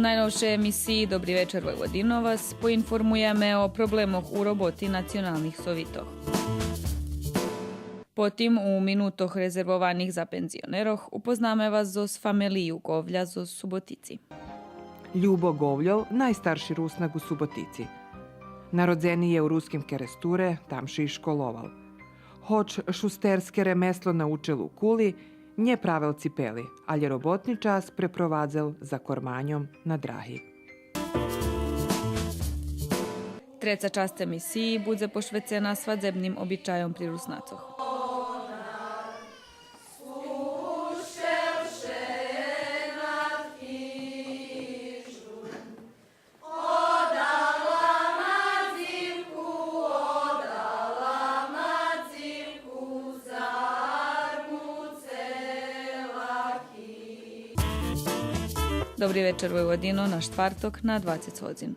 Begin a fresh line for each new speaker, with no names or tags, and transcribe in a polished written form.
najnovšej emisiji Dobri večer Vojvodino vas poinformujeme o problemoch u roboti nacionalnih sovitoh. Potim u minutoh rezervovanih za penzioneroh upozname vas zos familiju Govlja zos Subotici.
Ljubo Govljov, najstarši Rusnag u Subotici. Narodzeni je u ruskim Keresture, tamši i školoval. Hoć šusterske remeslo naučil u Kuli, nje pravel cipeli, ali je robotni čas preprovadzel za kormanjom na drahi.
Treća čast emisiji bude pošvecena svadzebnim običajom pri Rusnacoh. Dobri večer Vojvodino, naš čtvartok na 20 hodin.